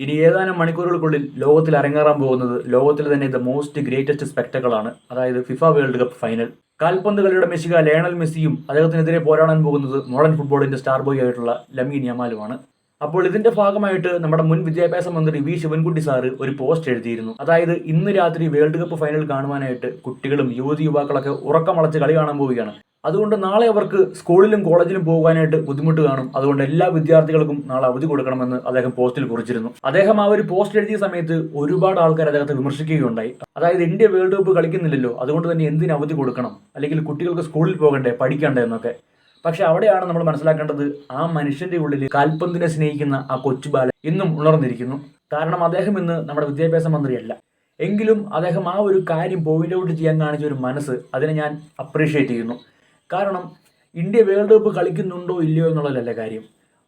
ഇനി ഏതാനും മണിക്കൂറുകൾക്കുള്ളിൽ ലോകത്തിൽ അരങ്ങേറാൻ പോകുന്നത് ലോകത്തിലെ തന്നെ ദ മോസ്റ്റ് ഗ്രേറ്റസ്റ്റ് സ്പെക്ടക്കിൾ ആണ്. അതായത് ഫിഫ വേൾഡ് കപ്പ് ഫൈനൽ. കാൽപന്ത് കളിയുടെ മെസ്സിക ലയണൽ മെസ്സിയും അദ്ദേഹത്തിനെതിരെ പോരാടാൻ പോകുന്നത് മോഡേൺ ഫുട്ബോളിന്റെ സ്റ്റാർ ബോയ് ആയിട്ടുള്ള ലമീൻ യമാലുമാണ്. അപ്പോൾ ഇതിന്റെ ഭാഗമായിട്ട് നമ്മുടെ മുൻ വിദ്യാഭ്യാസ മന്ത്രി വി ശിവൻകുട്ടി സാറ് ഒരു പോസ്റ്റ് എഴുതിയിരുന്നു. അതായത് ഇന്ന് രാത്രി വേൾഡ് കപ്പ് ഫൈനൽ കാണുവാനായിട്ട് കുട്ടികളും യുവതി യുവാക്കളൊക്കെ ഉറക്കമളച്ച് കളി കാണാൻ പോവുകയാണ്. അതുകൊണ്ട് നാളെ അവർക്ക് സ്കൂളിലും കോളേജിലും പോകാനായിട്ട് ബുദ്ധിമുട്ട് കാണും. അതുകൊണ്ട് എല്ലാ വിദ്യാർത്ഥികൾക്കും നാളെ അവധി കൊടുക്കണമെന്ന് അദ്ദേഹം പോസ്റ്റിൽ കുറിച്ചിരുന്നു. അദ്ദേഹം ആ ഒരു പോസ്റ്റ് എഴുതിയ സമയത്ത് ഒരുപാട് ആൾക്കാർ അദ്ദേഹത്തെ വിമർശിക്കുകയുണ്ടായി. അതായത് ഇന്ത്യ വേൾഡ് കപ്പ് കളിക്കുന്നില്ലല്ലോ, അതുകൊണ്ട് തന്നെ എന്തിന് അവധി കൊടുക്കണം, അല്ലെങ്കിൽ കുട്ടികൾക്ക് സ്കൂളിൽ പോകണ്ടേ, പഠിക്കണ്ടേ എന്നൊക്കെ. പക്ഷെ അവിടെയാണ് നമ്മൾ മനസ്സിലാക്കേണ്ടത്, ആ മനുഷ്യന്റെ ഉള്ളിൽ കാൽപന്തിനെ സ്നേഹിക്കുന്ന ആ കൊച്ചുബാലൻ ഇന്നും ഉണർന്നിരിക്കുന്നു. കാരണം അദ്ദേഹം ഇന്ന് നമ്മുടെ വിദ്യാഭ്യാസ മന്ത്രിയല്ല. എങ്കിലും അദ്ദേഹം ആ ഒരു കാര്യം പോയിന്റ് ഔട്ട് ചെയ്യാൻ കാണിച്ച ഒരു മനസ്സ്, അതിനെ ഞാൻ അപ്രീഷിയേറ്റ് ചെയ്യുന്നു. കാരണം ഇന്ത്യ വേൾഡ് കപ്പ് കളിക്കുന്നുണ്ടോ ഇല്ലയോ എന്നുള്ളതല്ല കാര്യം.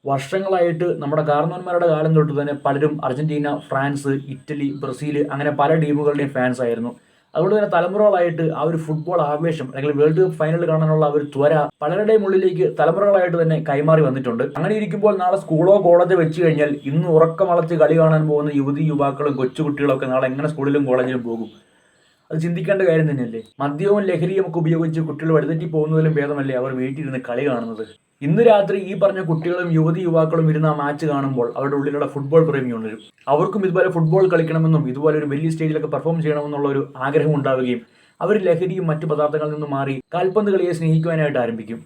വർഷങ്ങളായിട്ട് നമ്മുടെ കാരണവന്മാരുടെ കാലം തൊട്ട് തന്നെ പലരും അർജന്റീന, ഫ്രാൻസ്, ഇറ്റലി, ബ്രസീൽ അങ്ങനെ പല ടീമുകളുടെയും ഫാൻസ് ആയിരുന്നു. അതുകൊണ്ട് തന്നെ തലമുറകളായിട്ട് ആ ഒരു ഫുട്ബോൾ ആവേശം അല്ലെങ്കിൽ വേൾഡ് കപ്പ് ഫൈനൽ കാണാനുള്ള ഒരു ത്വര പലരുടെയും ഉള്ളിലേക്ക് തലമുറകളായിട്ട് തന്നെ കൈമാറി വന്നിട്ടുണ്ട്. അങ്ങനെ ഇരിക്കുമ്പോൾ നാളെ സ്കൂളോ കോളേജോ വെച്ച് കഴിഞ്ഞാൽ ഇന്ന് ഉറക്കമളച്ച് കളി കാണാൻ പോകുന്ന യുവതി യുവാക്കളും കൊച്ചുകുട്ടികളൊക്കെ നാളെ എങ്ങനെ സ്കൂളിലും കോളേജിലും പോകും? അത് ചിന്തിക്കേണ്ട കാര്യം തന്നെയല്ലേ. മദ്യവും ലഹരിയും ഒക്കെ ഉപയോഗിച്ച് കുട്ടികൾ വഴിതെറ്റി പോകുന്നതിലും ഭേദമല്ലേ അവർ വീട്ടിലിരുന്ന് കളി കാണുന്നത്. ഇന്ന് രാത്രി ഈ പറഞ്ഞ കുട്ടികളും യുവതി യുവാക്കളും ഇരുന്ന് ആ മാച്ച് കാണുമ്പോൾ അവരുടെ ഉള്ളിലുള്ള ഫുട്ബോൾ പ്രേമി ഉണരും. അവർക്കും ഇതുപോലെ ഫുട്ബോൾ കളിക്കണമെന്നും ഇതുപോലെ ഒരു വലിയ സ്റ്റേജിലൊക്കെ പെർഫോം ചെയ്യണമെന്നുള്ള ഒരു ആഗ്രഹം ഉണ്ടാവുകയും അവർ ലഹരിയും മറ്റു പദാർത്ഥങ്ങളിൽ നിന്നും മാറി കാൽപന്ത് കളിയെ സ്നേഹിക്കുവാനായിട്ട് ആരംഭിക്കും.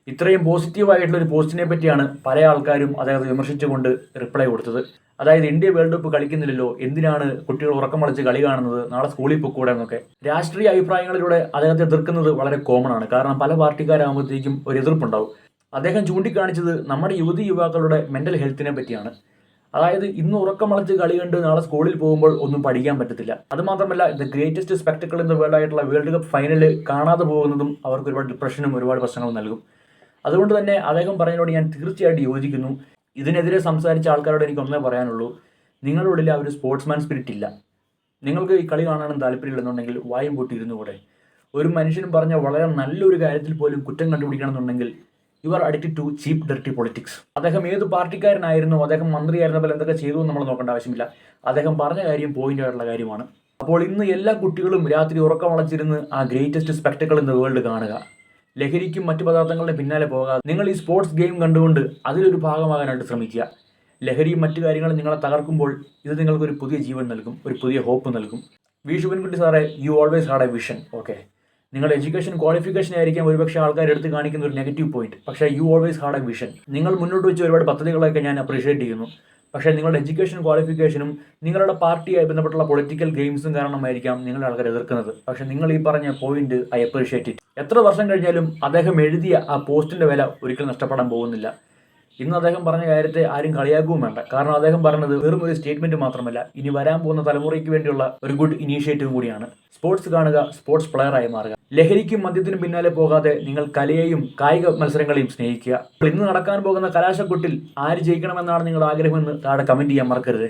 ഇത്രയും പോസിറ്റീവായിട്ടുള്ള ഒരു പോസ്റ്റിനെ പറ്റിയാണ് പല ആൾക്കാരും അദ്ദേഹത്തെ വിമർശിച്ചുകൊണ്ട് റിപ്ലൈ കൊടുത്തത്. അതായത് ഇന്ത്യ വേൾഡ് കപ്പ് കളിക്കുന്നില്ലല്ലോ, എന്തിനാണ് കുട്ടികൾ ഉറക്കം വളച്ച് കളി കാണുന്നത്, നാളെ സ്കൂളിൽ പൊക്കൂടെ എന്നൊക്കെ. രാഷ്ട്രീയ അഭിപ്രായങ്ങളിലൂടെ അദ്ദേഹത്തെ എതിർക്കുന്നത് വളരെ കോമൺ ആണ്. കാരണം പല പാർട്ടിക്കാരാകുമ്പോഴത്തേക്കും ഒരു എതിർപ്പുണ്ടാവും. അദ്ദേഹം ചൂണ്ടിക്കാണിച്ചത് നമ്മുടെ യുവതി യുവാക്കളുടെ മെന്റൽ ഹെൽത്തിനെ പറ്റിയാണ്. അതായത് ഇന്ന് ഉറക്കമളച്ച് കളി കണ്ട് നാളെ സ്കൂളിൽ പോകുമ്പോൾ ഒന്നും പഠിക്കാൻ പറ്റത്തില്ല. അതുമാത്രമല്ല, the greatest spectacle in the world ആയിട്ടുള്ള വേൾഡ് കപ്പ് ഫൈനൽ കാണാതെ പോകുന്നതും അവർക്ക് ഒരുപാട് ഡിപ്രഷനും ഒരുപാട് പ്രശ്നങ്ങളും നൽകും. അതുകൊണ്ട് തന്നെ അദ്ദേഹം പറഞ്ഞതിനോട് ഞാൻ തീർച്ചയായിട്ടും യോജിക്കുന്നു. ഇതിനെതിരെ സംസാരിച്ച ആൾക്കാരോട് എനിക്ക് ഒന്നേ പറയാനുള്ളൂ, നിങ്ങളുടെ ഉള്ളിൽ ആ ഒരു സ്പോർട്സ്മാൻ സ്പിരിറ്റ് ഇല്ല. നിങ്ങൾക്ക് ഈ കളി കാണാനും താല്പര്യമില്ലെന്നുണ്ടെങ്കിൽ വായും പൂട്ടിയിരുന്നു കൂടെ. ഒരു മനുഷ്യനും പറഞ്ഞ വളരെ നല്ലൊരു കാര്യത്തിൽ പോലും കുറ്റം കണ്ടുപിടിക്കണം എന്നുണ്ടെങ്കിൽ you are addicted to cheap dirty politics. അദ്ദേഹം ഏത് പാർട്ടിക്കാരനായിരുന്നു, അദ്ദേഹം മന്ത്രിയായിരുന്നപ്പോൾ എന്തൊക്കെ ചെയ്തു എന്ന് നമ്മൾ നോക്കേണ്ട ആവശ്യമില്ല. അദ്ദേഹം പറഞ്ഞ കാര്യം പോയിന്റ് ആയിട്ടുള്ള കാര്യമാണ്. അപ്പോൾ ഇന്ന് എല്ലാ കുട്ടികളും രാത്രി ഉറക്കം വളച്ചിരുന്ന് ആ greatest spectacle in the world കാണുക. ലഹരിക്കും മറ്റു പദാർത്ഥങ്ങളുടെ പിന്നാലെ പോകാതെ നിങ്ങൾ ഈ സ്പോർട്സ് ഗെയിം കണ്ടുകൊണ്ട് അതിലൊരു ഭാഗമാകാനായിട്ട് ശ്രമിക്കുക. ലഹരിയും മറ്റു കാര്യങ്ങളും നിങ്ങളെ തകർക്കുമ്പോൾ ഇത് നിങ്ങൾക്കൊരു പുതിയ ജീവൻ നൽകും, ഒരു പുതിയ ഹോപ്പ് നൽകും. വി ശിവൻകുട്ടി സാറേ, you always had A vision. Okay, നിങ്ങളുടെ എഡ്യൂക്കേഷൻ ക്വാളിഫിക്കേഷൻ ആയിരിക്കാം ഒരുപക്ഷെ ആൾക്കാർ എടുത്ത് കാണിക്കുന്ന ഒരു നെഗറ്റീവ് പോയിന്റ്. പക്ഷേ you always had A vision. നിങ്ങൾ മുന്നോട്ട് വെച്ച ഒരുപാട് പദ്ധതികളൊക്കെ ഞാൻ അപ്രീഷിയേറ്റ് ചെയ്യുന്നു. പക്ഷേ നിങ്ങളുടെ എഡ്യൂക്കേഷൻ ക്വാളിഫിക്കേഷനും നിങ്ങളുടെ പാർട്ടിയായി ബന്ധപ്പെട്ടുള്ള പൊളിറ്റിക്കൽ ഗെയിംസും കാരണമായിരിക്കാം നിങ്ങളുടെ ആൾക്കാർ എതിർക്കുന്നത്. പക്ഷേ നിങ്ങൾ ഈ പറഞ്ഞ പോയിന്റ് ഐ അപ്രീഷിയേറ്റ് ഇറ്റ്. എത്ര വർഷം കഴിഞ്ഞാലും അദ്ദേഹം എഴുതിയ ആ പോസ്റ്റിന്റെ വില ഒരിക്കലും നഷ്ടപ്പെടാൻ പോകുന്നില്ല. ഇന്ന് അദ്ദേഹം പറഞ്ഞ കാര്യത്തെ ആരും കളിയാക്കുകയും വേണ്ട. കാരണം അദ്ദേഹം പറഞ്ഞത് വെറും ഒരു സ്റ്റേറ്റ്മെന്റ് മാത്രമല്ല, ഇനി വരാൻ പോകുന്ന തലമുറയ്ക്ക് വേണ്ടിയുള്ള ഒരു ഗുഡ് ഇനീഷ്യേറ്റീവ് കൂടിയാണ്. സ്പോർട്സ് കാണുക, സ്പോർട്സ് പ്ലെയറായി മാറുക. ലഹരിക്കും മദ്യത്തിനും പിന്നാലെ പോകാതെ നിങ്ങൾ കലയെയും കായിക മത്സരങ്ങളെയും സ്നേഹിക്കുക. ഇന്ന് നടക്കാൻ പോകുന്ന കലാശക്കൊട്ടിൽ ആര് ജയിക്കണമെന്നാണ് നിങ്ങളുടെ ആഗ്രഹമെന്ന് താഴെ കമന്റ് ചെയ്യാൻ മറക്കരുത്.